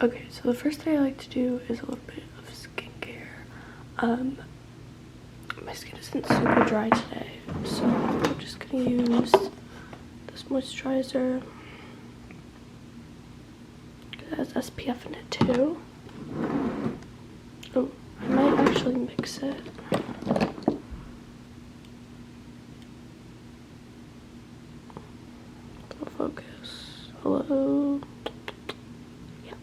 Okay, so the first thing I like to do is a little bit of skincare. My skin isn't super dry today, so I'm just gonna use this moisturizer. It has SPF in it too. Oh, I might actually mix it. It'll focus. Hello. Yeah.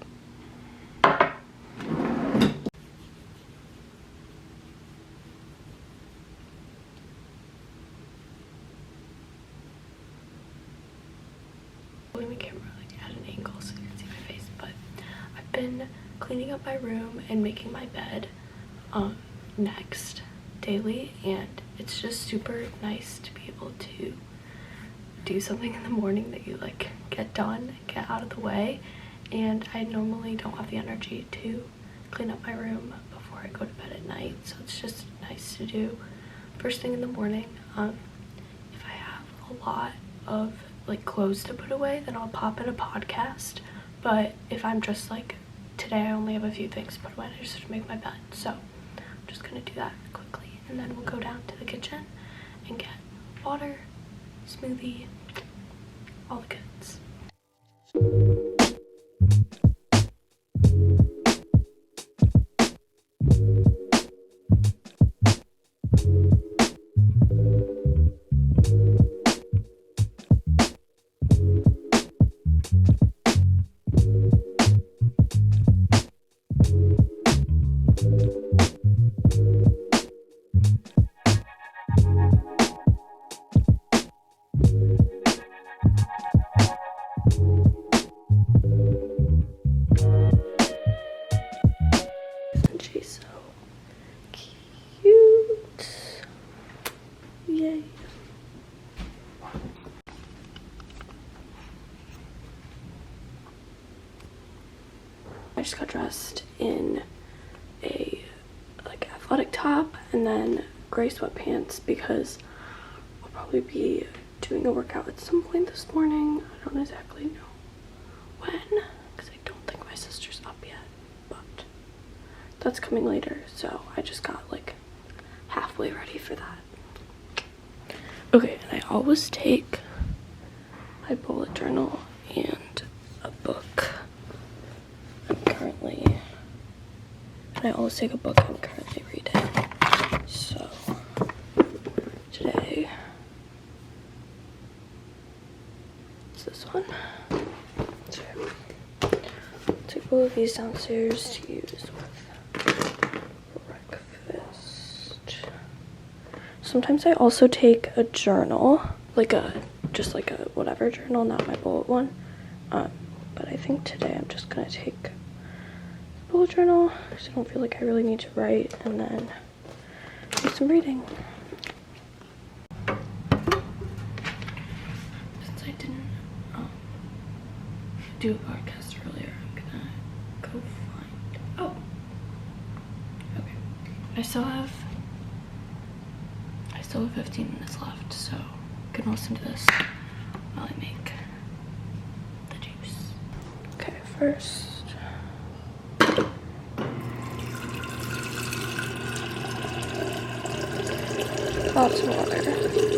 Holding my camera like at an angle so you can see my face, but I've been cleaning up my room and making my bed next daily, and it's just super nice to be able to do something in the morning that you like get done, get out of the way. And I normally don't have the energy to clean up my room before I go to bed at night, so it's just nice to do first thing in the morning. If I have a lot of like clothes to put away, then I'll pop in a podcast. But if I'm just like, today I only have a few things to put away and I just have to make my bed, so I'm just gonna do that quickly, and then we'll go down to the kitchen and get water, smoothie, all the goods. She's so cute. Yay. I just got dressed in a like athletic top and then gray sweatpants because I'll probably be doing a workout at some point this morning. I don't exactly know when because I don't think my sister's up yet, but that's coming later, so I just got like halfway ready for that. Okay, and I always take my bullet journal and a book. I always take a book I'm currently reading. So today it's this one. So I'll take both of these downstairs to use with breakfast. Sometimes I also take a journal, like just like a whatever journal, not my bullet one. But I think today I'm just gonna take a bullet journal because I don't feel like I really need to write, and then do some reading. Since I didn't do a podcast earlier, I'm gonna go find. Oh, okay. I still have 15 minutes left, so you can listen to this while I make the juice. Okay, first. Lots of water.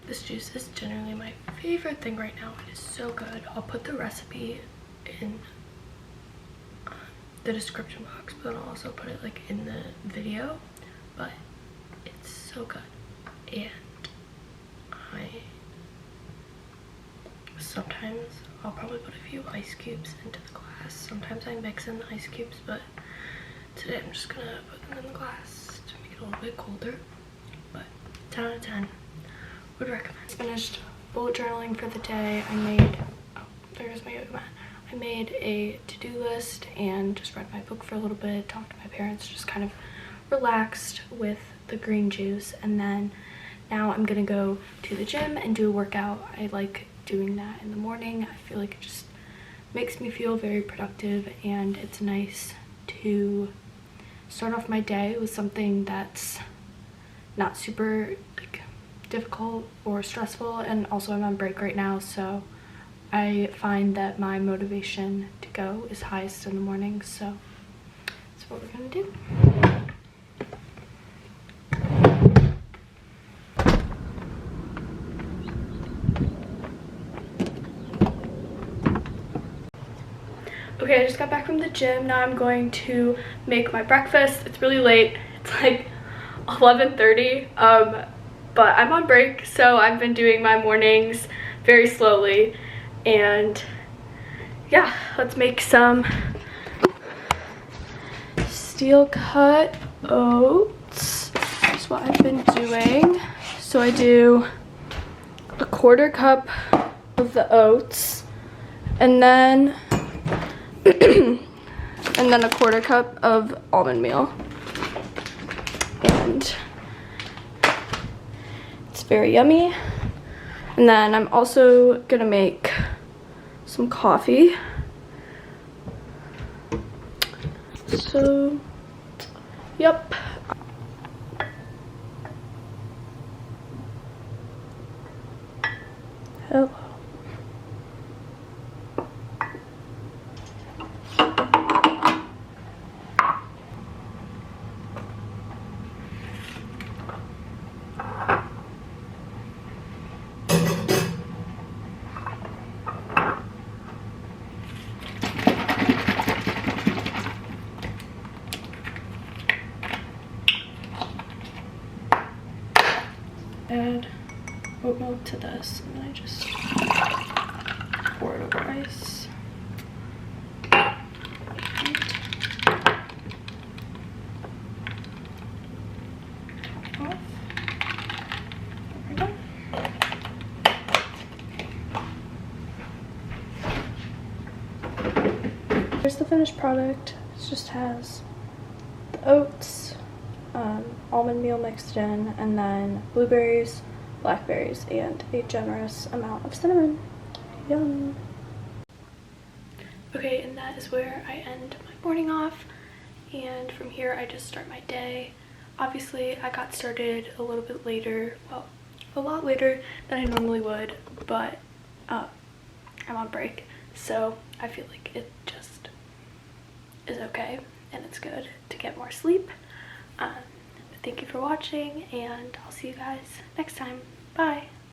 This juice is generally my favorite thing right now. It is so good. I'll put the recipe in the description box, but I'll also put it like in the video. But it's so good, and sometimes I'll probably put a few ice cubes into the glass. Sometimes I mix in the ice cubes, but today I'm just gonna put them in the glass to make it a little bit colder. But 10 out of 10 would recommend. Finished bullet journaling for the day. I made, oh, there's my yoga mat. I made a to-do list and just read my book for a little bit, talked to my parents, just kind of relaxed with the green juice. And then now I'm gonna go to the gym and do a workout. I like doing that in the morning. I feel like it just makes me feel very productive, and it's nice to start off my day with something that's not super like difficult or stressful. And also I'm on break right now, so I find that my motivation to go is highest in the morning, so that's what we're gonna do. Okay, I just got back from the gym. Now I'm going to make my breakfast. It's really late. It's like 11:30, but I'm on break, so I've been doing my mornings very slowly. And yeah, let's make some steel cut oats. That's what I've been doing. So I do a 1/4 cup of the oats, and then and then a 1/4 cup of almond meal. And it's very yummy. And then I'm also gonna make some coffee. So, yep. Hello. Add oat milk to this, and then I just pour it over ice. Off. There we go. Here's the finished product. It just has the oats, almond meal mixed in, and then blueberries, blackberries, and a generous amount of cinnamon. Yum. Okay, and that is where I end my morning off, and from here I just start my day. Obviously I got started a little bit later, well, a lot later than I normally would, but I'm on break, so I feel like it just is okay, and it's good to get more sleep. Thank you for watching, and I'll see you guys next time. Bye!